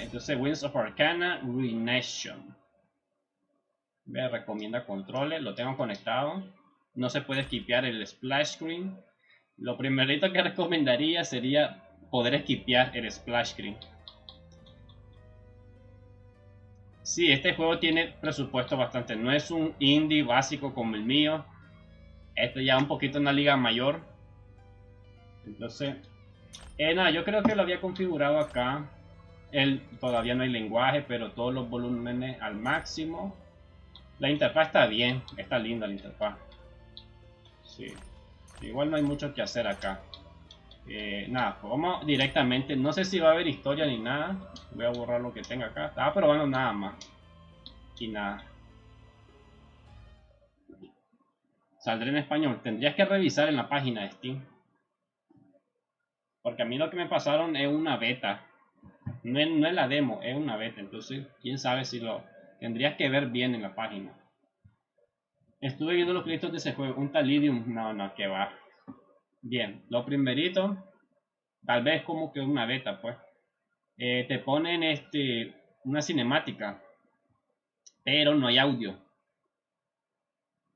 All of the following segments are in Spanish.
entonces Winds of Arcana, Ruination. Me recomienda controles, lo tengo conectado. No se puede skipear el splash screen. Lo primerito que recomendaría sería poder skipear el splash screen. Sí, este juego tiene presupuesto bastante. No es un indie básico como el mío. Este ya un poquito en una liga mayor. Entonces, nada, yo creo que lo había configurado acá. Todavía no hay lenguaje, pero todos los volúmenes al máximo. La interfaz está bien, está linda la interfaz. Sí, igual no hay mucho que hacer acá. Nada, pues vamos directamente. No sé si va a haber historia ni nada. Voy a borrar lo que tenga acá. Estaba probando nada más. Y nada. Saldré en español. Tendrías que revisar en la página de Steam. Porque a mí lo que me pasaron es una beta. No es la demo, es una beta. Entonces, quién sabe si lo tendrías que ver bien en la página. Estuve viendo los créditos de ese juego. Un Talidium. No, que va. Bien, lo primerito. Tal vez como que una beta, pues. Te ponen una cinemática. Pero no hay audio.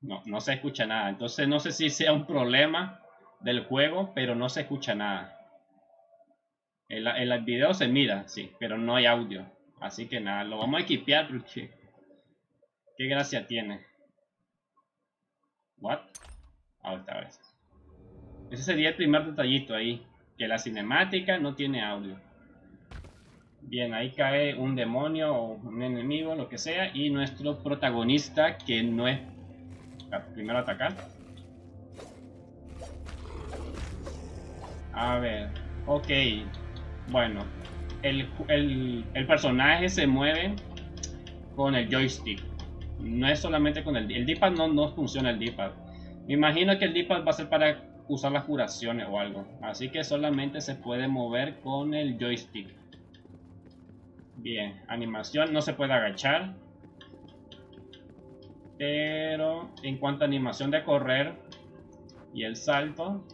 No se escucha nada. Entonces no sé si sea un problema del juego, pero no se escucha nada. El video se mira, sí, pero no hay audio. Así que nada, lo vamos a equipear porque qué gracia tiene. What? Otra vez. Ese sería el primer detallito ahí, que la cinemática no tiene audio. Bien, ahí cae un demonio o un enemigo, lo que sea, y nuestro protagonista, que no es primero atacar. A ver, ok. Bueno, el personaje se mueve con el joystick. No es solamente con el D-pad, no funciona el D-pad. Me imagino que el D-pad va a ser para usar las curaciones o algo. Así que solamente se puede mover con el joystick. Bien, animación, no se puede agachar. Pero en cuanto a animación de correr y el salto,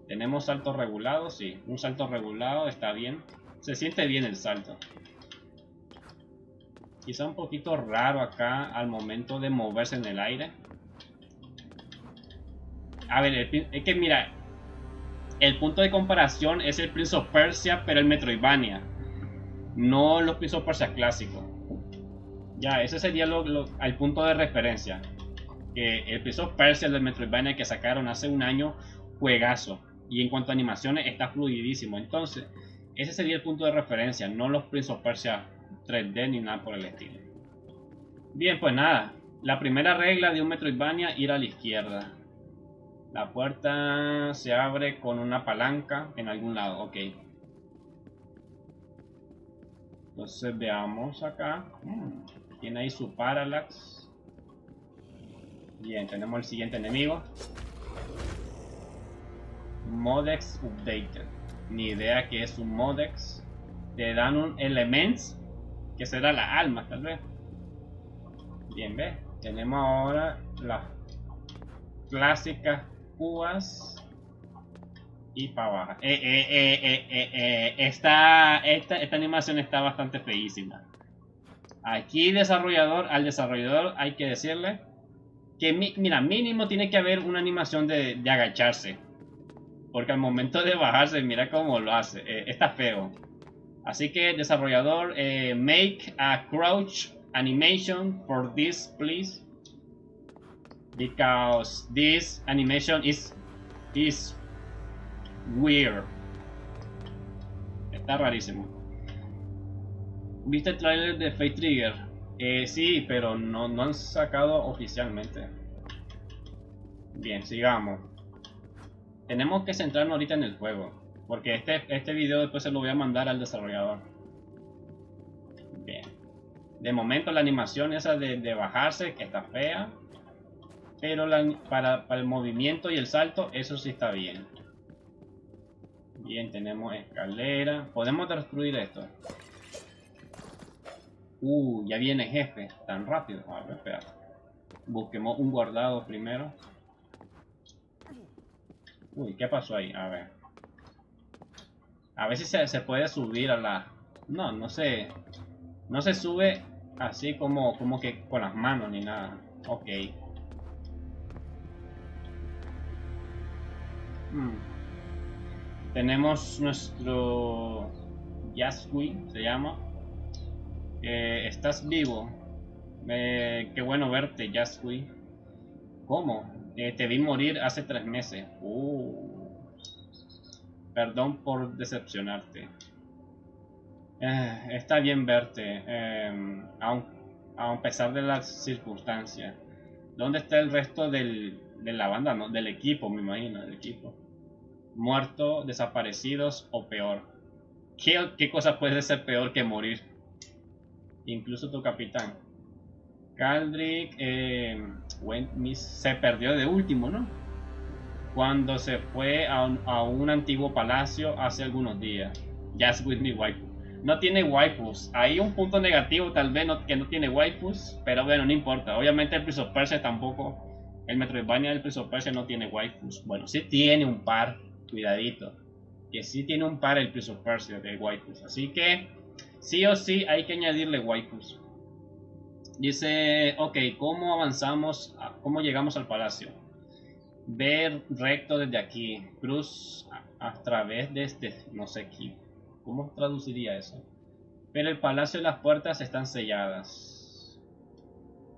tenemos salto regulado, sí, un salto regulado está bien. Se siente bien el salto. Quizá un poquito raro acá al momento de moverse en el aire. A ver, es que mira, el punto de comparación es el Prince of Persia, pero el Metroidvania. No los Prince of Persia clásicos. Ya, ese sería el punto de referencia. Que el Prince of Persia del Metroidvania que sacaron hace un año, juegazo. Y en cuanto a animaciones, está fluidísimo. Entonces, ese sería el punto de referencia, no los Prince of Persia 3D ni nada por el estilo. Bien, pues nada. La primera regla de un Metroidvania, ir a la izquierda. La puerta se abre con una palanca en algún lado, ok. Entonces veamos acá. Tiene ahí su Parallax. Bien, tenemos el siguiente enemigo. Modex Updated. Ni idea que es un Modex. Te dan un Elements, que será la alma tal vez. Bien, ve. Tenemos ahora las clásicas púas y para abajo. Esta animación está bastante feísima. Aquí al desarrollador hay que decirle que mira, mínimo tiene que haber una animación de agacharse. Porque al momento de bajarse, mira cómo lo hace. Está feo. Así que desarrollador, make a crouch animation for this, please. Because this animation is weird. Está rarísimo. ¿Viste el trailer de Fate Trigger? Sí, pero no han sacado oficialmente. Bien, sigamos. Tenemos que centrarnos ahorita en el juego, porque este video después se lo voy a mandar al desarrollador. Bien. De momento la animación esa de bajarse, que está fea. Pero para el movimiento y el salto, eso sí está bien. Bien, tenemos escalera. Podemos destruir esto. Ya viene jefe. Tan rápido. A ver, espera. Busquemos un guardado primero. ¿Qué pasó ahí? A ver. A ver si se puede subir a No, no se sube así como que con las manos ni nada. Ok. Tenemos nuestro Yasui, se llama. ¿Estás vivo? Qué bueno verte, Yasui. ¿Cómo? Te vi morir hace 3 meses. Perdón por decepcionarte. Está bien verte, a pesar de las circunstancias. ¿Dónde está el resto de la banda? No, del equipo, me imagino, del equipo. Muerto, desaparecidos o peor. ¿Qué cosa puede ser peor que morir? Incluso tu capitán. Caldric se perdió de último, ¿no? Cuando se fue a un antiguo palacio hace algunos días. Just with me waifu. No tiene waifus. Hay un punto negativo tal vez que no tiene waifus, pero bueno, no importa. Obviamente el Prince of Persia tampoco. El Metroidvania del Prince of Persia no tiene waifus. Bueno, sí tiene un par. Cuidadito. Que sí tiene un par el Prince of Persia de waifus. Así que sí o sí hay que añadirle waifus. Dice, ok, ¿cómo avanzamos? ¿Cómo llegamos al palacio? Ver recto desde aquí. Cruz a través de este, no sé qué. ¿Cómo traduciría eso? Pero el palacio y las puertas están selladas.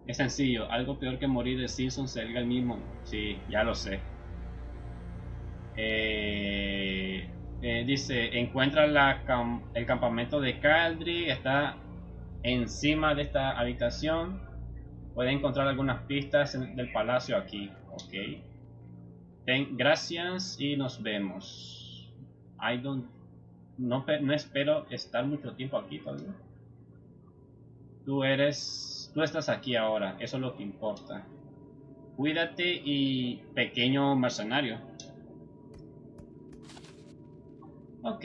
Es sencillo, algo peor que morir de Simpson cerca el mismo. Sí, ya lo sé. Dice, encuentra el campamento de Caldri, está encima de esta habitación. Puede encontrar algunas pistas del palacio aquí. Ok. Gracias y nos vemos. No espero estar mucho tiempo aquí todavía. Tú estás aquí ahora, eso es lo que importa. Cuídate y pequeño mercenario. Ok.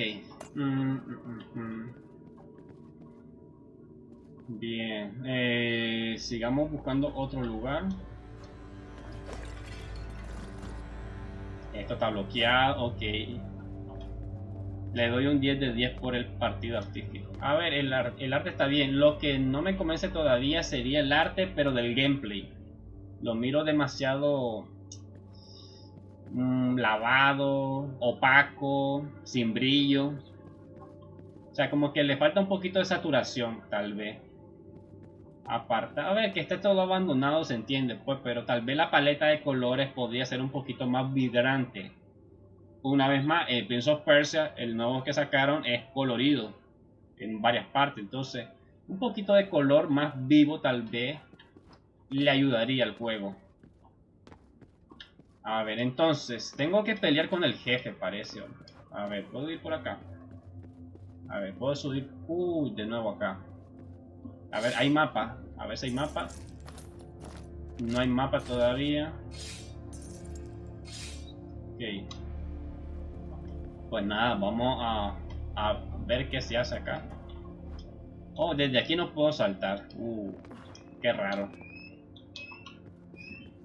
Bien. Sigamos buscando otro lugar. Esto está bloqueado. Ok. Le doy un 10 de 10 por el partido artístico. A ver, el arte está bien. Lo que no me convence todavía sería el arte, pero del gameplay. Lo miro demasiado lavado, opaco, sin brillo. O sea, como que le falta un poquito de saturación, tal vez. Aparte, a ver, que esté todo abandonado se entiende, pues, pero tal vez la paleta de colores podría ser un poquito más vibrante. Una vez más, el Prince of Persia, el nuevo que sacaron, es colorido en varias partes. Entonces, un poquito de color más vivo tal vez le ayudaría al juego. A ver, entonces, tengo que pelear con el jefe, parece. A ver, ¿puedo ir por acá? A ver, ¿puedo subir? Uy, de nuevo acá. A ver, hay mapa. A ver si hay mapa. No hay mapa todavía. Ok. Pues nada, vamos a ver qué se hace acá. Oh, desde aquí no puedo saltar. Qué raro.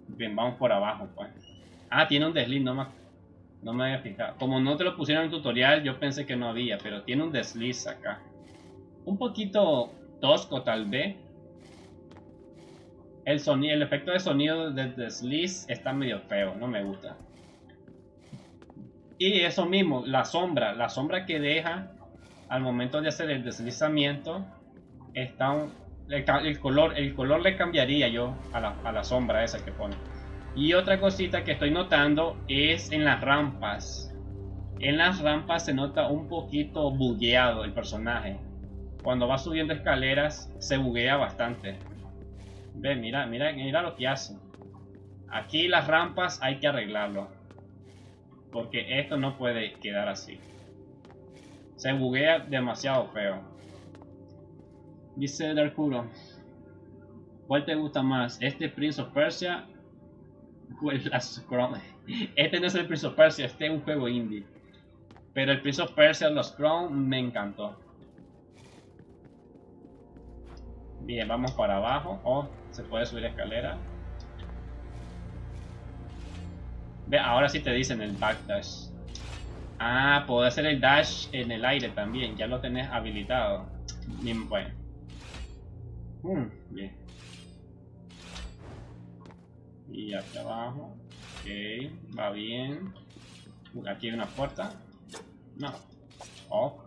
Bien, vamos por abajo, pues. Ah, tiene un desliz, no me había fijado. Como no te lo pusieron en el tutorial, yo pensé que no había, pero tiene un desliz acá. Un poquito tosco, tal vez. El efecto de sonido del desliz está medio feo, no me gusta. Y eso mismo, la sombra que deja al momento de hacer el deslizamiento, está el color le cambiaría yo a la sombra esa que pone. Y otra cosita que estoy notando es en las rampas. En las rampas se nota un poquito bugueado el personaje. Cuando va subiendo escaleras se buguea bastante. Ve, mira lo que hace. Aquí las rampas hay que arreglarlo. Porque esto no puede quedar así. Se buguea demasiado feo. Dice Darkuro, ¿cuál te gusta más? ¿Este Prince of Persia o el Last Crown? Este no es el Prince of Persia, este es un juego indie. Pero el Prince of Persia Lost Crown me encantó. Bien, vamos para abajo. Oh, se puede subir escalera. Ve, ahora sí te dicen el backdash. Ah, puedo hacer el dash en el aire también. Ya lo tenés habilitado. Bien, bueno. Bien. Y aquí abajo. Ok, va bien. Aquí hay una puerta. No. Oh.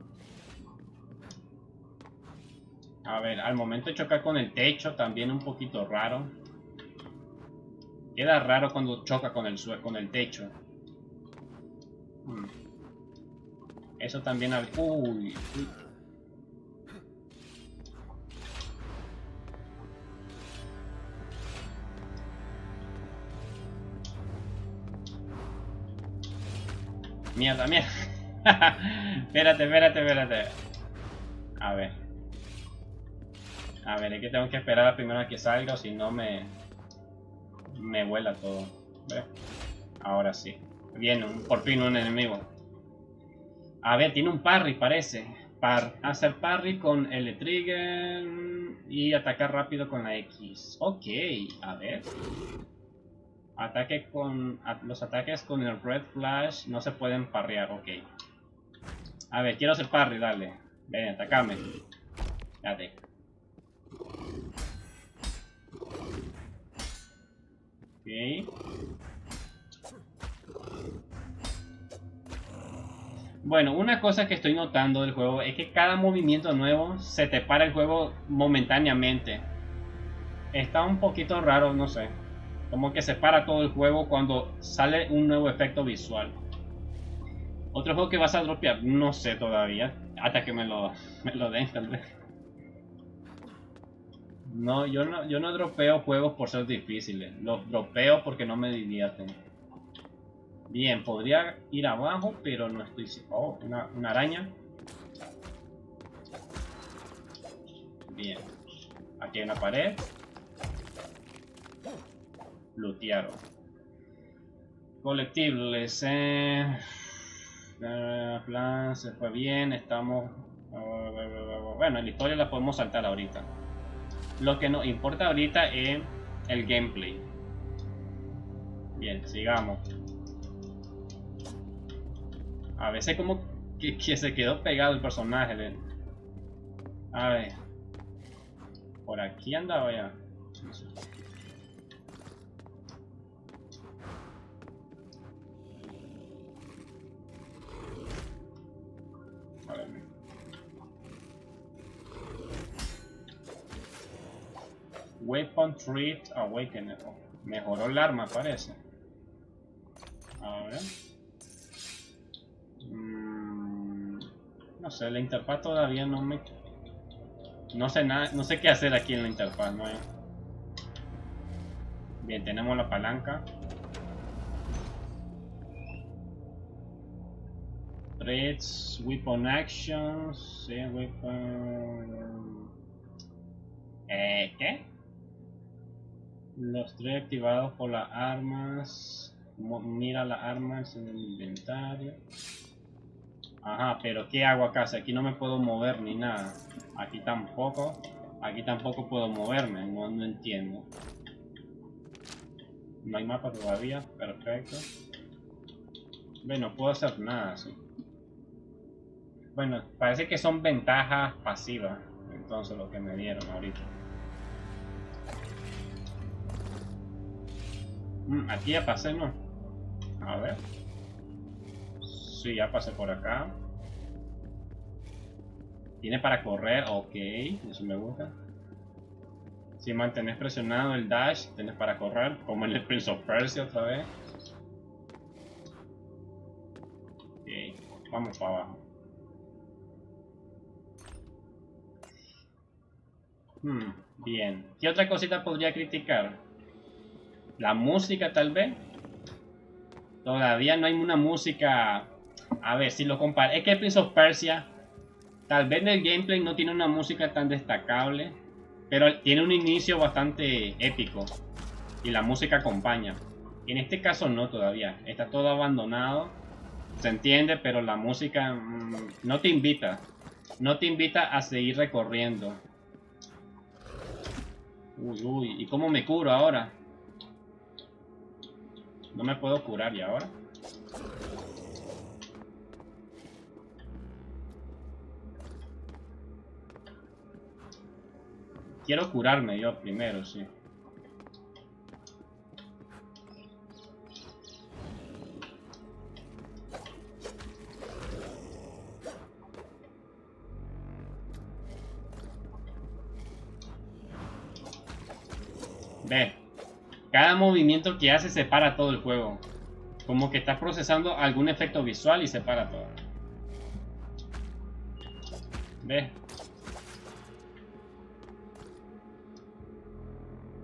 A ver, al momento de chocar con el techo, también un poquito raro. Queda raro cuando choca con el techo. Eso también... Uy. Mierda, mierda. Espérate. A ver. Es que tengo que esperar a primero a que salga o si no me vuela todo. ¿Ves? Ahora sí. Viene por fin un enemigo. A ver, tiene un parry, parece. Hacer parry con el trigger y atacar rápido con la X. Ok, a ver. Los ataques con el Red Flash no se pueden parrear, ok. A ver, quiero hacer parry, dale. Ven, atacame. Date. Ok. Bueno, una cosa que estoy notando del juego es que cada movimiento nuevo se te para el juego momentáneamente. Está un poquito raro, no sé. Como que se para todo el juego cuando sale un nuevo efecto visual. Otro juego que vas a dropear, no sé todavía. Hasta que me lo den, tal vez. No, yo no dropeo juegos por ser difíciles. Los dropeo porque no me divierten. Bien, podría ir abajo, pero no estoy... Oh, una araña. Bien. Aquí hay una pared. Lootearon. Colectibles. Plan se fue bien. Estamos... bueno, la historia la podemos saltar ahorita. Lo que nos importa ahorita es el gameplay. Bien, sigamos. A veces como que se quedó pegado el personaje. A ver. Por aquí andaba ya. A ver. Weapon Treat Awakener. Mejoró el arma, parece. A ver. No sé, la interfaz todavía no me... No sé nada, no sé qué hacer aquí en la interfaz, ¿no? Bien, tenemos la palanca. Threads, Weapon Actions, sí, Weapon... ¿Qué? Los tres activados por las armas. Mira las armas en el inventario. Ajá, pero ¿qué hago acá? Si aquí no me puedo mover ni nada. Aquí tampoco puedo moverme, no entiendo. No hay mapa todavía, perfecto. Bueno, no puedo hacer nada, sí. Bueno, parece que son ventajas pasivas. Entonces lo que me dieron ahorita. Aquí ya pasé, ¿no? A ver. Sí, ya pasé por acá. Tiene para correr, ok, eso me gusta. Si mantenés presionado el dash, tenés para correr, como en el Prince of Persia otra vez. Ok, vamos para abajo. Bien. ¿Qué otra cosita podría criticar? La música, tal vez. Todavía no hay una música... A ver, si lo comparo... Es que el Prince of Persia... Tal vez el gameplay no tiene una música tan destacable, pero tiene un inicio bastante épico y la música acompaña. En este caso no todavía, está todo abandonado, se entiende, pero la música no te invita a seguir recorriendo. Uy, ¿y cómo me curo ahora? No me puedo curar y ahora. Quiero curarme yo primero, sí. Ve, cada movimiento que hace separa todo el juego. Como que está procesando algún efecto visual y separa todo. Ve.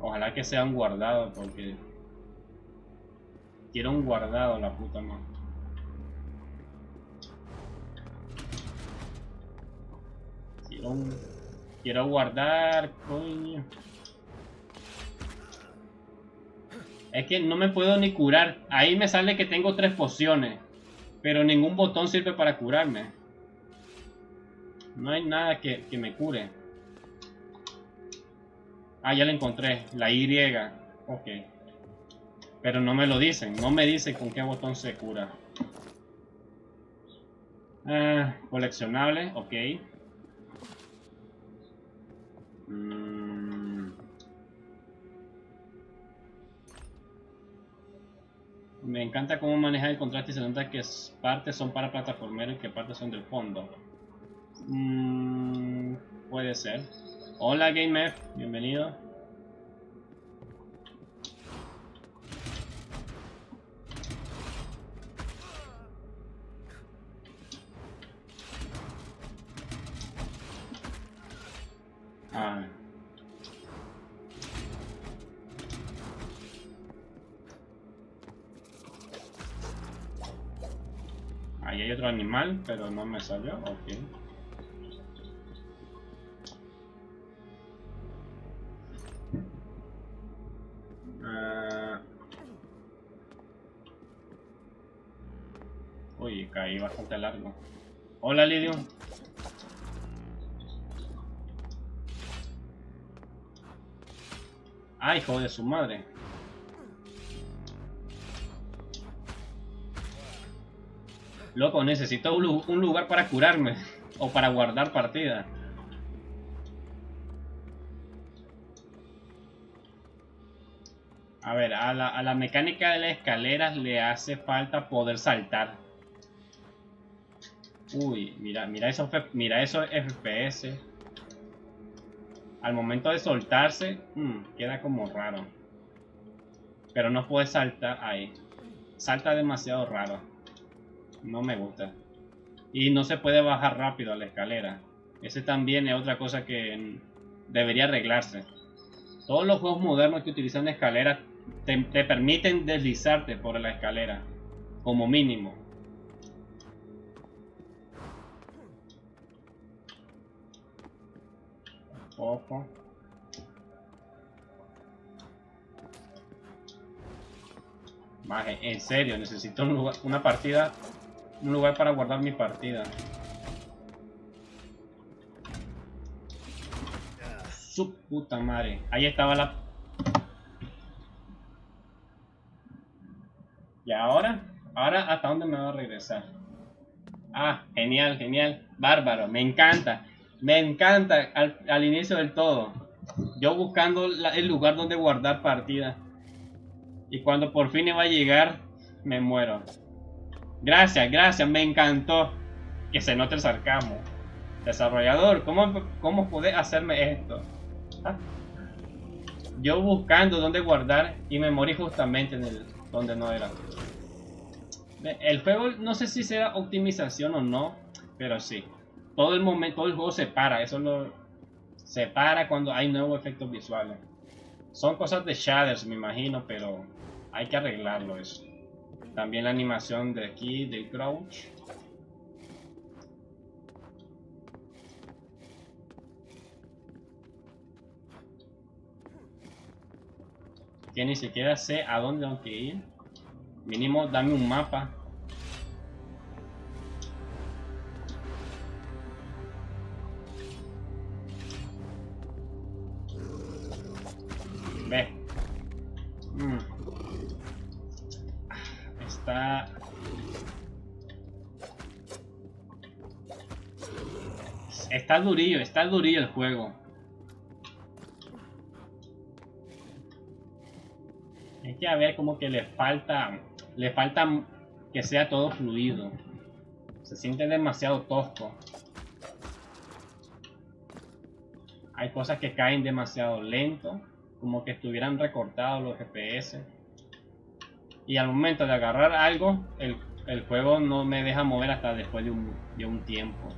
Ojalá que sea un guardado porque quiero un guardado, la puta madre. Quiero guardar, coño. Es que no me puedo ni curar. Ahí me sale que tengo 3 pociones, pero ningún botón sirve para curarme. No hay nada que me cure. Ah, ya la encontré. La Y. Ok. Pero no me lo dicen. No me dicen con qué botón se cura. Coleccionable. Ok. Me encanta cómo maneja el contraste y se nota que partes son para plataformero y que partes son del fondo. Puede ser. Hola Gamer, bienvenido. Ahí hay otro animal, pero no me salió. Ok. Uy, caí bastante largo. Hola Lidio. Ay, hijo de su madre. Loco, necesito un lugar para curarme. O para guardar partida. A ver, a la mecánica de las escaleras le hace falta poder saltar. Uy, mira esos FPS. Al momento de soltarse, queda como raro. Pero no puede saltar ahí. Salta demasiado raro. No me gusta. Y no se puede bajar rápido a la escalera. Ese también es otra cosa que debería arreglarse. Todos los juegos modernos que utilizan escaleras te permiten deslizarte por la escalera. Como mínimo. Ojo. Maje, en serio, necesito un lugar, un lugar para guardar mi partida. Su puta madre. Ahí estaba la... ¿Y ahora? ¿Ahora hasta dónde me va a regresar? Ah, genial, genial. Bárbaro, me encanta. Me encanta al inicio del todo. Yo buscando el lugar donde guardar partida. Y cuando por fin iba a llegar, me muero. Gracias, gracias, me encantó. Que se note el sarcasmo. Desarrollador, ¿cómo podés hacerme esto? ¿Ah? Yo buscando dónde guardar y me morí justamente en el donde no era. El juego, no sé si sea optimización o no, pero sí. Todo el juego se para, se para cuando hay nuevos efectos visuales. Son cosas de shaders, me imagino, pero hay que arreglarlo eso. También la animación de aquí, del crouch. Que ni siquiera sé a dónde tengo que ir. Mínimo, dame un mapa. Ve. Está durillo el juego. Es que a ver, como que le falta que sea todo fluido. Se siente demasiado tosco. Hay cosas que caen demasiado lento, como que estuvieran recortados los FPS. Y al momento de agarrar algo, el juego no me deja mover hasta después de un tiempo.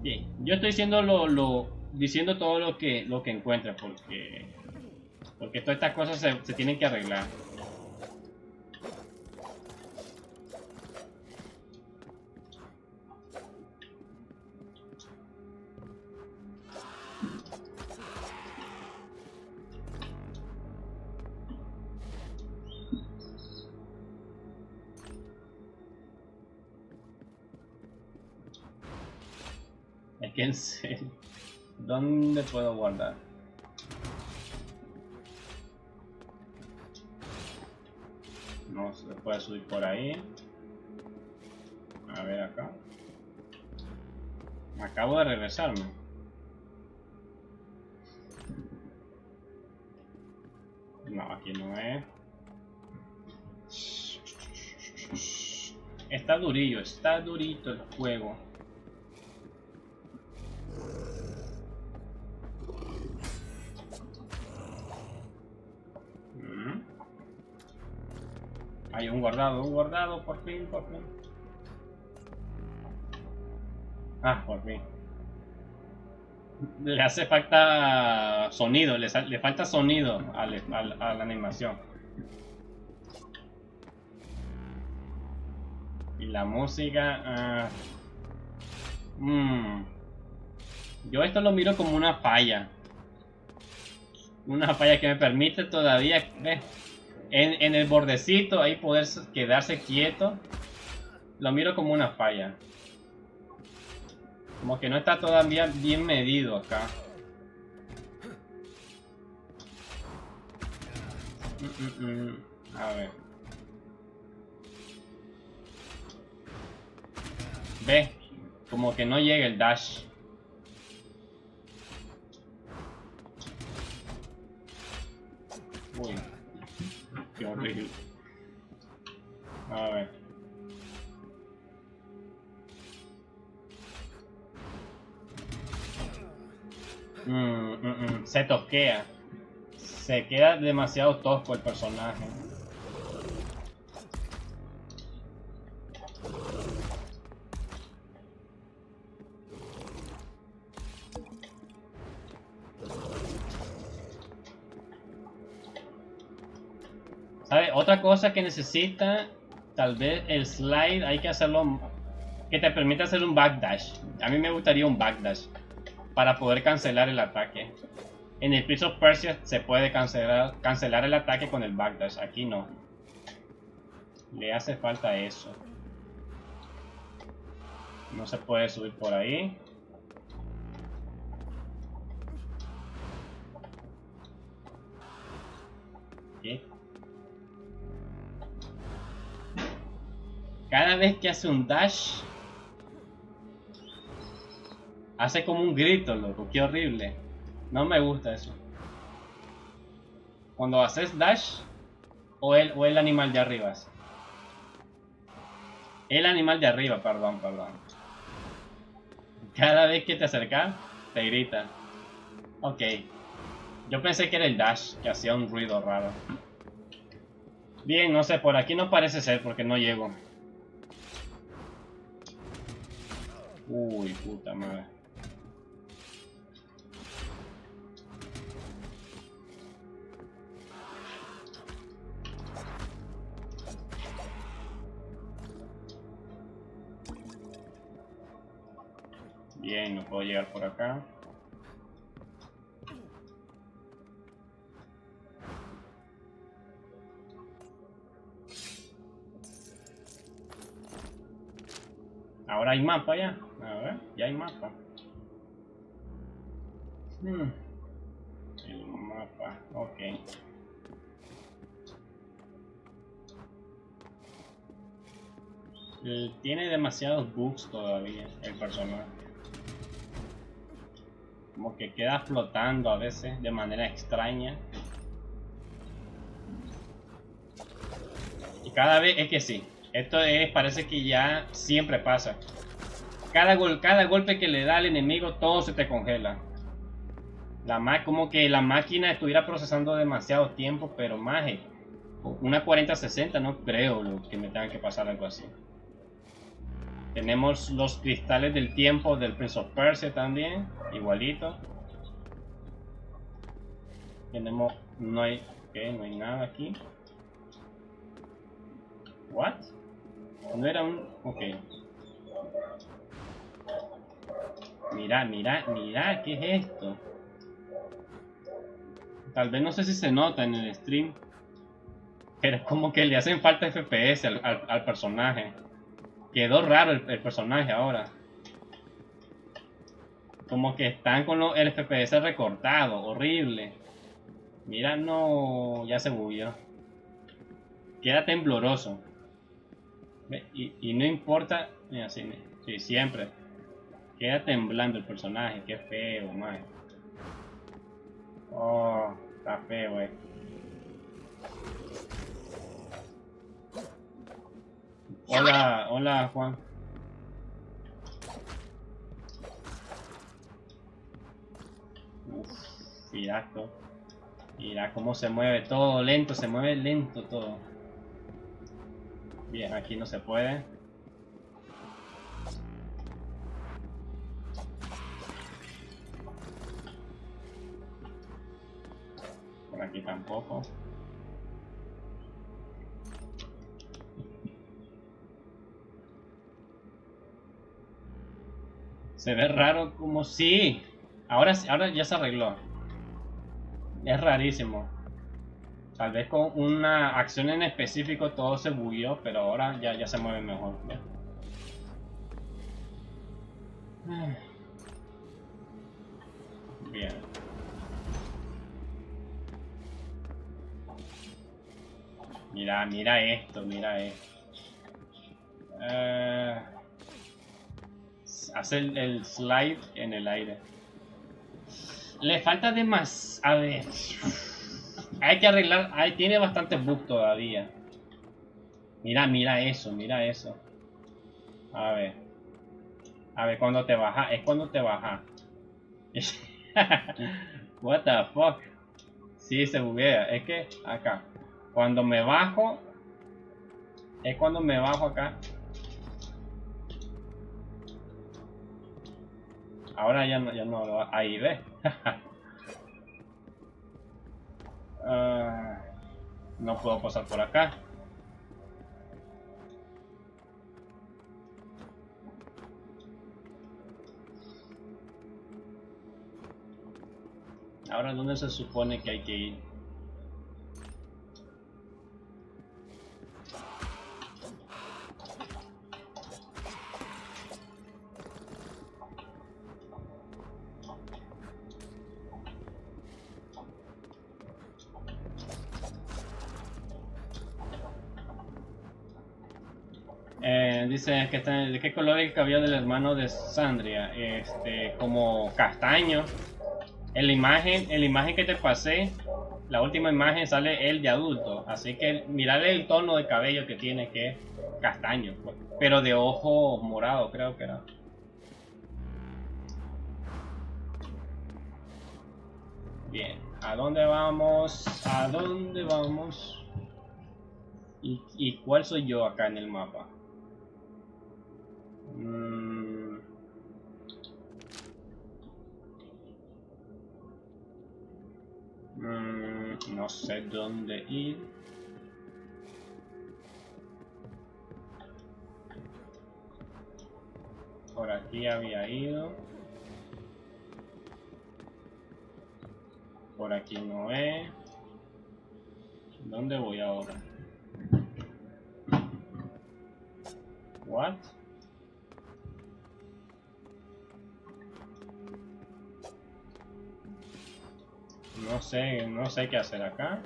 Bien, yo estoy diciendo todo lo que encuentre, porque todas estas cosas se tienen que arreglar. Es que en serio, ¿dónde puedo guardar? No se puede subir por ahí. A ver acá. Acabo de regresarme. No, aquí no es. Está durillo, está durito el juego. Hay un guardado, por fin. Ah, por fin. Le hace falta sonido, le falta sonido a la animación. Y la música... Yo esto lo miro como una falla. Una falla que me permite todavía... En el bordecito ahí poder quedarse quieto. Lo miro como una falla. Como que no está todavía bien medido acá. A ver. Ve, como que no llega el dash. Uy, qué horrible. A ver. Se tosquea. Se queda demasiado tosco el personaje. ¿Sabe? Otra cosa que necesita, tal vez el slide, hay que hacerlo que te permita hacer un backdash. A mí me gustaría un backdash para poder cancelar el ataque. En el Prince of Persia se puede cancelar el ataque con el backdash, aquí no. Le hace falta eso. No se puede subir por ahí. ¿Qué? Cada vez que hace un dash, hace como un grito, loco. Qué horrible. No me gusta eso. Cuando haces dash, o el animal de arriba. El animal de arriba, perdón. Cada vez que te acercas, te grita. Ok. Yo pensé que era el dash, que hacía un ruido raro. Bien, no sé, por aquí no parece ser porque no llego. Uy, puta madre. Bien, no puedo llegar por acá. Ahora hay mapa ya. A ver, ya hay mapa. El mapa, ok. Tiene demasiados bugs todavía el personaje. Como que queda flotando a veces de manera extraña. Cada vez es que sí. Esto es, parece que ya siempre pasa. Cada golpe que le da al enemigo, todo se te congela. Como que la máquina estuviera procesando demasiado tiempo, pero más una 4060 no creo que me tenga que pasar algo así. Tenemos los cristales del tiempo del Prince of Persia también, igualito. Tenemos, no hay nada aquí. What? No era un, ok. Mira, ¿qué es esto? Tal vez no sé si se nota en el stream, pero es como que le hacen falta FPS al personaje. Quedó raro el personaje ahora. Como que están con el FPS recortado, horrible. Mira, no, ya se bugueó. Queda tembloroso. Y no importa, mira, sí, siempre. Queda temblando el personaje, qué feo, man. Oh, está feo, Hola, Juan. Uf, fiasco. Mira cómo se mueve todo lento, se mueve lento todo. Bien, aquí no se puede. Por aquí tampoco. Se ve raro como sí. Ahora ya se arregló. Es rarísimo. Tal vez con una acción en específico todo se bugueó, pero ahora ya se mueve mejor. ¿Ya? Bien. Mira esto. Hace el slide en el aire. Le falta de más. A ver. Hay que arreglar. Ahí tiene bastante bug todavía. Mira eso. A ver. Cuando te baja. Es cuando te baja. What the fuck. Sí, se buguea. Es que acá. Cuando me bajo. Es cuando me bajo acá. Ahora ya no lo. Ahí ve. No puedo pasar por acá. Ahora, ¿dónde se supone que hay que ir? Dice que ¿de qué color es el cabello del hermano de Sandria? Como castaño. En la imagen que te pasé, la última imagen sale él de adulto. Así que mirale el tono de cabello que tiene, que es castaño. Pero de ojo morado, creo que era. Bien, ¿a dónde vamos? ¿Y cuál soy yo acá en el mapa? No sé dónde ir. Por aquí había ido. Por aquí no es. ¿Dónde voy ahora? What? No sé qué hacer acá.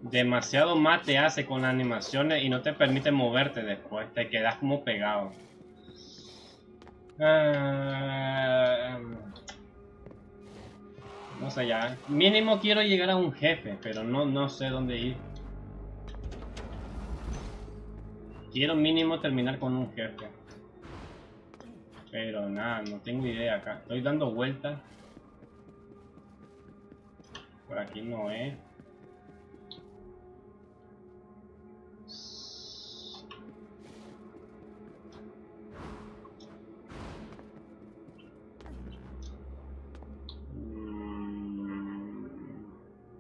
Demasiado mate hace con las animaciones y no te permite moverte después, te quedas como pegado. No sé, ya. Mínimo quiero llegar a un jefe, pero no sé dónde ir. Quiero mínimo terminar con un jefe. Pero nada, no tengo idea acá. Estoy dando vueltas. Por aquí no es.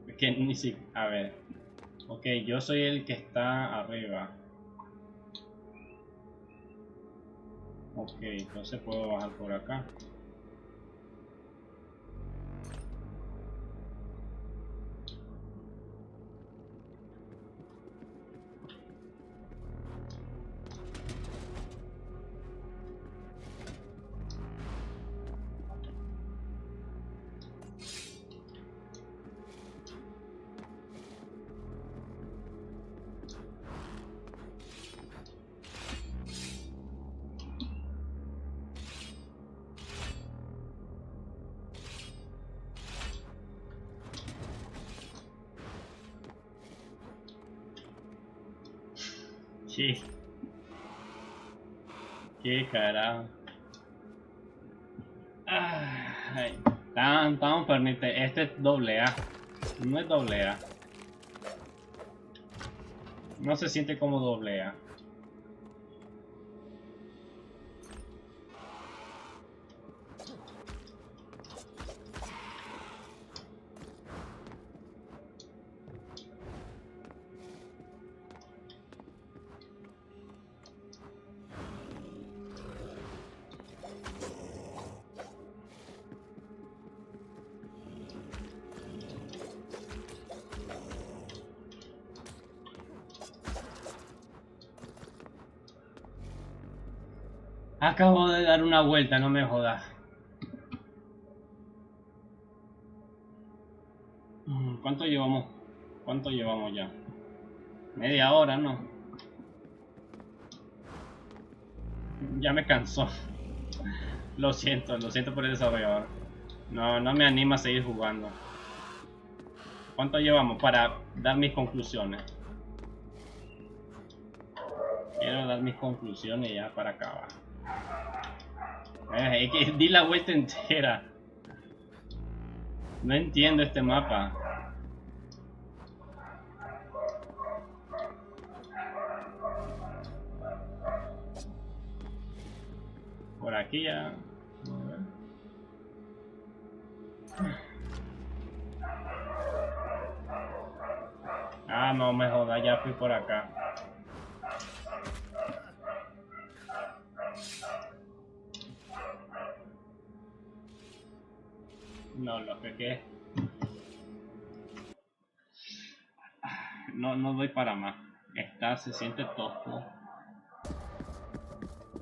Es que ni siquiera... A ver. Ok, yo soy el que está arriba. Ok, entonces puedo bajar por acá. Sí. Qué carajo. Ay, tan permite. Este es doble A. No es doble A. No se siente como doble A. Acabo de dar una vuelta, no me jodas. ¿Cuánto llevamos? ¿Cuánto llevamos ya? Media hora, ¿no? Ya me cansó. Lo siento por el desarrollador. No me anima a seguir jugando. ¿Cuánto llevamos para dar mis conclusiones? Quiero dar mis conclusiones ya para acabar. Es que di la vuelta entera. No entiendo este mapa. Por aquí ya. Ah, no me jodas, ya fui por acá. No, lo que no doy para más. Se siente tosco.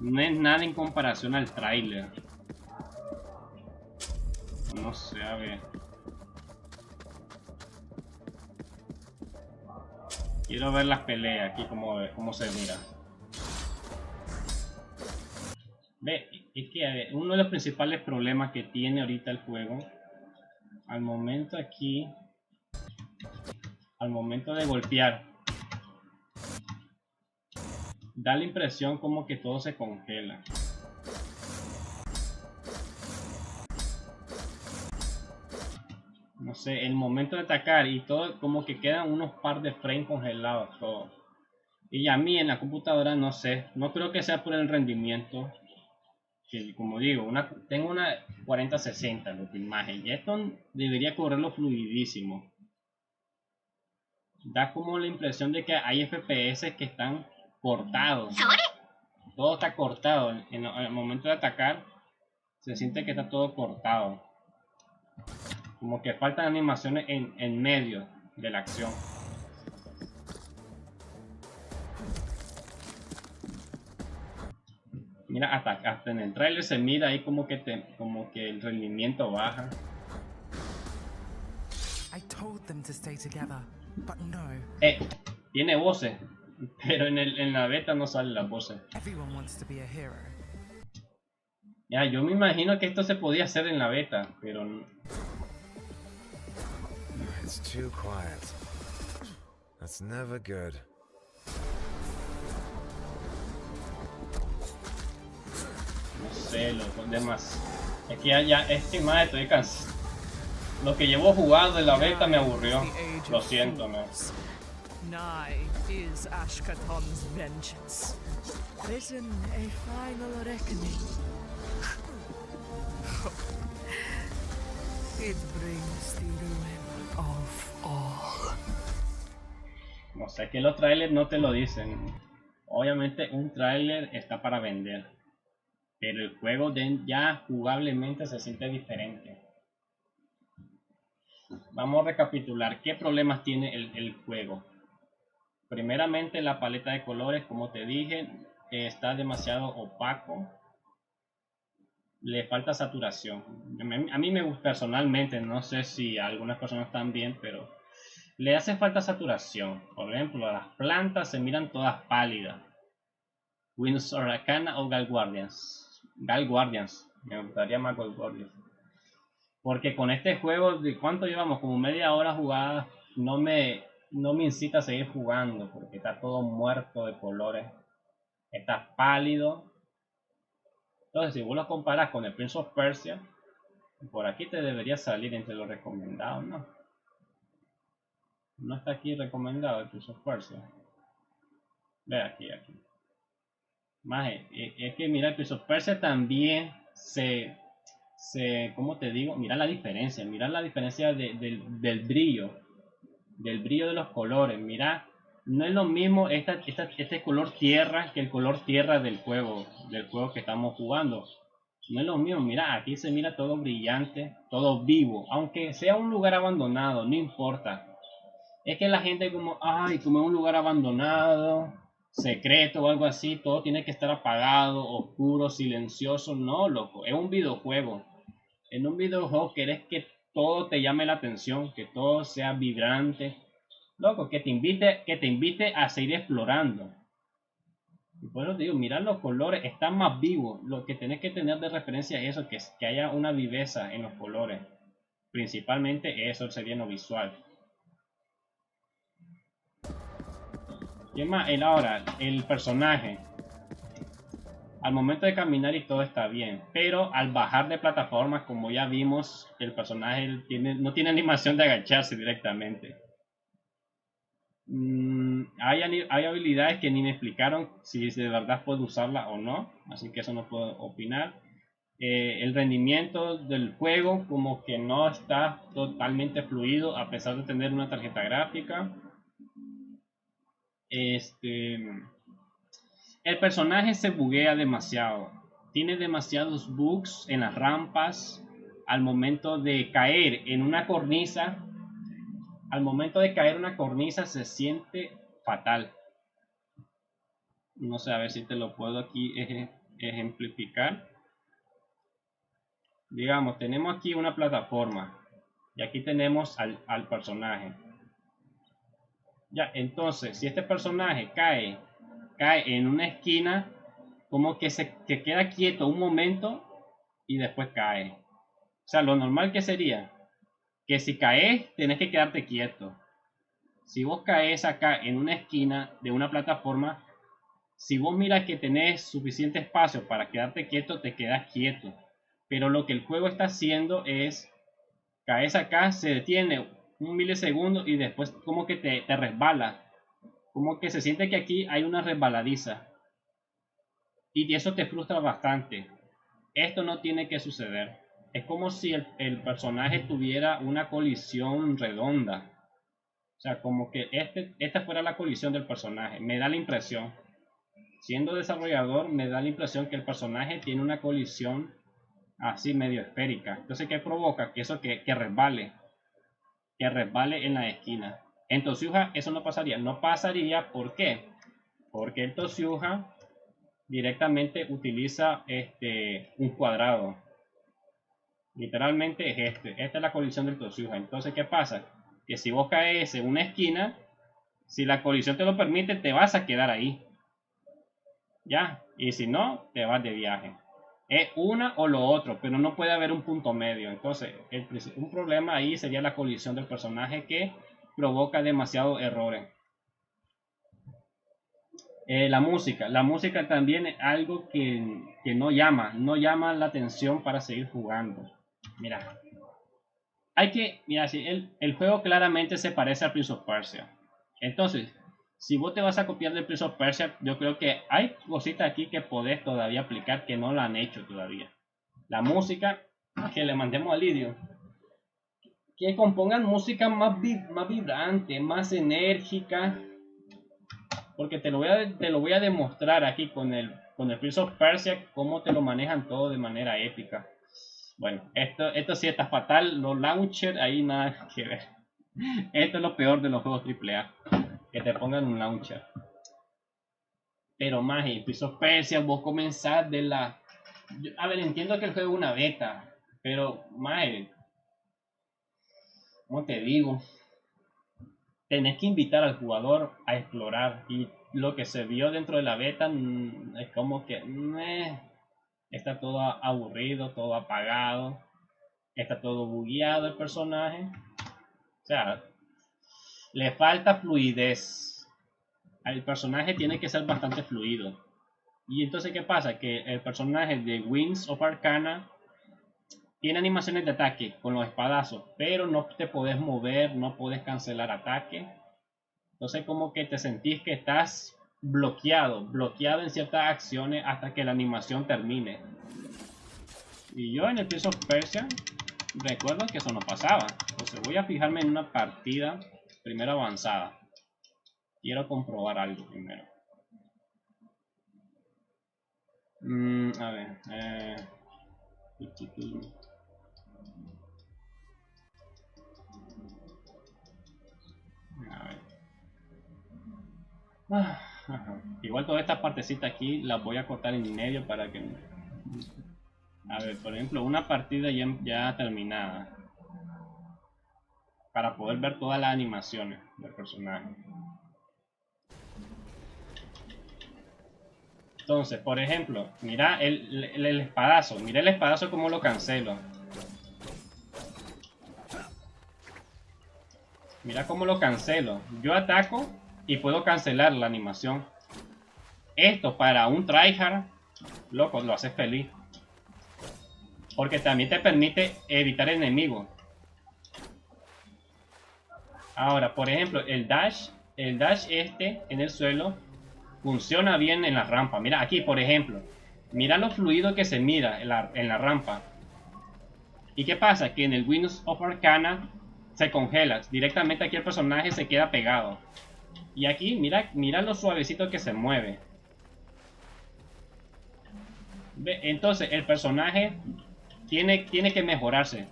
No es nada en comparación al tráiler. No sé, a ver. Quiero ver las peleas aquí cómo se mira. Ve, es que a ver, uno de los principales problemas que tiene ahorita el juego, al momento de golpear, da la impresión como que todo se congela. No sé, el momento de atacar y todo, como que quedan unos par de frames congelados todos. Y a mí en la computadora no sé, no creo que sea por el rendimiento, que como digo, tengo una 4060 de imagen y esto debería correrlo fluidísimo. Da como la impresión de que hay FPS que están cortados. Todo está cortado. En el momento de atacar se siente que está todo cortado. Como que faltan animaciones en medio de la acción. Mira, hasta en el trailer se mira ahí como que el rendimiento baja. I told them to stay together, but no. Tiene voces, pero en la beta no salen las voces. Everyone wants to be a hero. Ya, yo me imagino que esto se podía hacer en la beta, pero It's too quiet. That's never good. no sé, loco, demás. Es que este más estoy cansado. Lo que llevo jugado de la beta me aburrió. Lo siento, no. Nigh is Ashkaton's vengeance. Listen, a final reckoning. It brings the ruin of all. No sé, que los trailers no te lo dicen. Obviamente un trailer está para vender. Pero el juego ya jugablemente se siente diferente. Vamos a recapitular qué problemas tiene el juego. Primeramente la paleta de colores, como te dije, está demasiado opaco. Le falta saturación. A mí me gusta personalmente, no sé si a algunas personas están bien, pero le hace falta saturación. Por ejemplo, las plantas se miran todas pálidas. Windsor Arcana o Gal Guardians. Gal Guardians, me gustaría más Gal Guardians. Porque con este juego, ¿de cuánto llevamos? Como media hora jugada, no me incita a seguir jugando, porque está todo muerto de colores. Está pálido. Entonces, si vos lo comparas con el Prince of Persia, por aquí te debería salir entre los recomendados, ¿no? No está aquí recomendado el Prince of Persia. Ve aquí. Más es que mira, el Prince of Persia también ¿cómo te digo? Mira la diferencia del brillo de los colores. Mira, no es lo mismo este color tierra que el color tierra del juego que estamos jugando. No es lo mismo. Mira, aquí se mira todo brillante, todo vivo, aunque sea un lugar abandonado, no importa. Es que la gente como es un lugar abandonado, secreto o algo así, todo tiene que estar apagado, oscuro, silencioso. No, loco, es un videojuego. En un videojuego querés que todo te llame la atención, que todo sea vibrante, loco, que te invite a seguir explorando. Y por eso te digo, mirar los colores, están más vivos. Lo que tenés que tener de referencia es eso, que haya una viveza en los colores. Principalmente eso sería en lo visual. ¿Qué más? Ahora, el personaje. Al momento de caminar y todo está bien, pero al bajar de plataformas, como ya vimos, el personaje no tiene animación de agacharse directamente. Hay habilidades que ni me explicaron si de verdad puedo usarla o no, así que eso no puedo opinar. El rendimiento del juego como que no está totalmente fluido a pesar de tener una tarjeta gráfica. El personaje se buguea demasiado. Tiene demasiados bugs en las rampas. Al momento de caer en una cornisa. Se siente fatal. No sé, a ver si te lo puedo aquí ejemplificar. Digamos, tenemos aquí una plataforma. Y aquí tenemos al personaje. Ya, entonces, si este personaje cae en una esquina, como que que queda quieto un momento y después cae. O sea, lo normal que sería que si caes, tenés que quedarte quieto. Si vos caes acá en una esquina de una plataforma, si vos miras que tenés suficiente espacio para quedarte quieto, te quedas quieto. Pero lo que el juego está haciendo es, caes acá, se detiene un milisegundo y después como que te resbala. Como que se siente que aquí hay una resbaladiza. Y eso te frustra bastante. Esto no tiene que suceder. Es como si el personaje tuviera una colisión redonda. O sea, como que esta fuera la colisión del personaje. Me da la impresión. Siendo desarrollador, me da la impresión que el personaje tiene una colisión así medio esférica. Entonces, ¿qué provoca? Que eso que resbale. Que resbale en la esquina. En Tosyuha eso no pasaría. No pasaría, ¿por qué? Porque el Tosyuha directamente utiliza un cuadrado. Literalmente es esta es la colisión del Tosyuha. Entonces, ¿qué pasa? Que si vos caes en una esquina, si la colisión te lo permite, te vas a quedar ahí. Ya, y si no, te vas de viaje. Es una o lo otro, pero no puede haber un punto medio. Entonces, un problema ahí sería la colisión del personaje que provoca demasiados errores. La música también es algo que no llama la atención para seguir jugando. Mira, el juego claramente se parece a Prince of Persia. Entonces, si vos te vas a copiar de Prince of Persia, yo creo que hay cositas aquí que podés todavía aplicar que no lo han hecho todavía. La música, que le mandemos a Lidio. Que compongan música más vibrante, más enérgica. Porque te lo voy a demostrar aquí con el Prince of Persia cómo te lo manejan todo de manera épica. Bueno, esto sí está fatal. Los launchers, ahí nada que ver. Esto es lo peor de los juegos AAA. Que te pongan un launcher. Pero más en Prince of Persia vos comenzás de la... A ver, entiendo que el juego es una beta. Pero más, ¿cómo te digo? Tenés que invitar al jugador a explorar. Y lo que se vio dentro de la beta es como que... está todo aburrido, todo apagado. Está todo bugueado el personaje. O sea, le falta fluidez. El personaje tiene que ser bastante fluido. Y entonces, ¿qué pasa? Que el personaje de Winds of Arcana tiene animaciones de ataque con los espadazos, pero no te podés mover, no podés cancelar ataque. Entonces, como que te sentís que estás bloqueado en ciertas acciones hasta que la animación termine. Y yo en el Prince of Persia recuerdo que eso no pasaba. Entonces voy a fijarme en una partida primero avanzada. Quiero comprobar algo primero. A ver. A ver. Igual toda esta partecita aquí la voy a cortar en medio para que... A ver, por ejemplo, una partida ya terminada. Para poder ver todas las animaciones del personaje. Entonces, por ejemplo, mira el espadazo. Mira el espadazo como lo cancelo. Mira cómo lo cancelo. Yo ataco y puedo cancelar la animación. Esto para un tryhard, loco, lo hace feliz. Porque también te permite evitar enemigos. Ahora, por ejemplo, el dash en el suelo funciona bien en la rampa. Mira aquí, por ejemplo. Mira lo fluido que se mira en la rampa. ¿Y qué pasa? Que en el Winds of Arcana se congela. Directamente aquí el personaje se queda pegado. Y aquí, mira lo suavecito que se mueve. Entonces, el personaje tiene que mejorarse.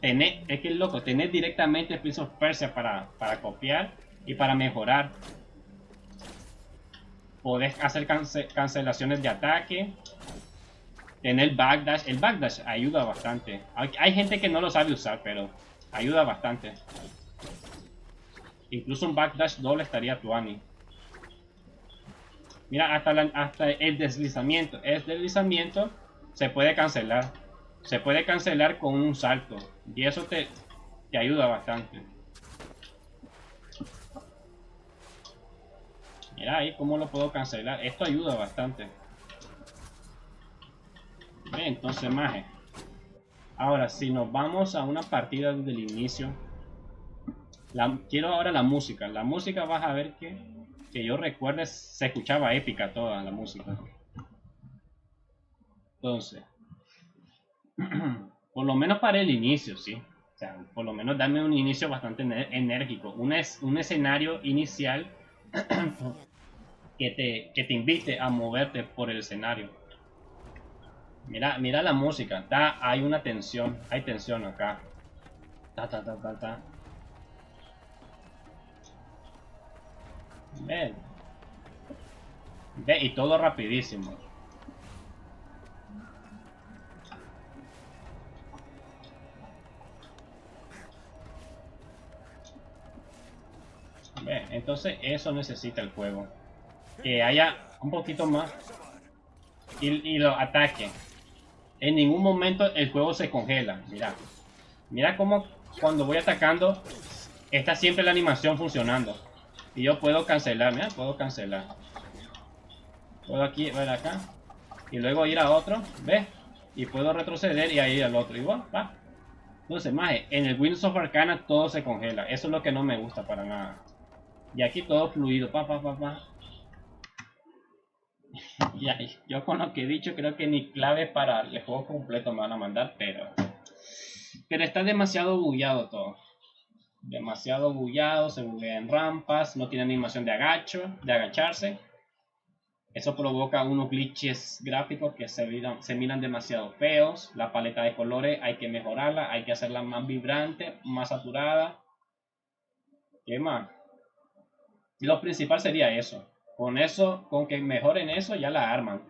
Es que es loco, tener directamente el Prince of Persia para copiar y para mejorar. Podés hacer cancelaciones de ataque. Tener backdash. El backdash ayuda bastante. Hay gente que no lo sabe usar, pero ayuda bastante. Incluso un backdash doble estaría tuani. Mira, hasta el deslizamiento. El deslizamiento se puede cancelar. Se puede cancelar con un salto. Y eso te ayuda bastante. Mira ahí cómo lo puedo cancelar. Esto ayuda bastante. Entonces, maje. Ahora, si nos vamos a una partida desde el inicio. Quiero ahora la música. La música vas a ver que yo recuerde, se escuchaba épica toda la música. Entonces, Por lo menos para el inicio, sí. O sea, por lo menos dame un inicio bastante enérgico. Un escenario inicial que te invite a moverte por el escenario. Mira la música. Hay una tensión. Hay tensión acá. Ve. Ve, y todo rapidísimo. Ve, entonces eso necesita el juego. Que haya un poquito más y lo ataque. En ningún momento el juego se congela. Mira cómo cuando voy atacando está siempre la animación funcionando. Y yo puedo cancelar, mira, puedo cancelar. Puedo aquí, ver acá. Y luego ir a otro, ¿ves? Y puedo retroceder y ahí al otro. Igual, va. Entonces, maje, en el Windows of Arcana todo se congela. Eso es lo que no me gusta para nada. Y aquí todo fluido, pa. Ya, yo con lo que he dicho creo que ni clave para el juego completo me van a mandar, pero está demasiado bugueado todo. Demasiado bugueado, se buguea en rampas, no tiene animación de agacharse. Eso provoca unos glitches gráficos que se miran demasiado feos. La paleta de colores hay que mejorarla, hay que hacerla más vibrante, más saturada. ¿Qué más? Y lo principal sería eso. Con que mejoren eso, ya la arman.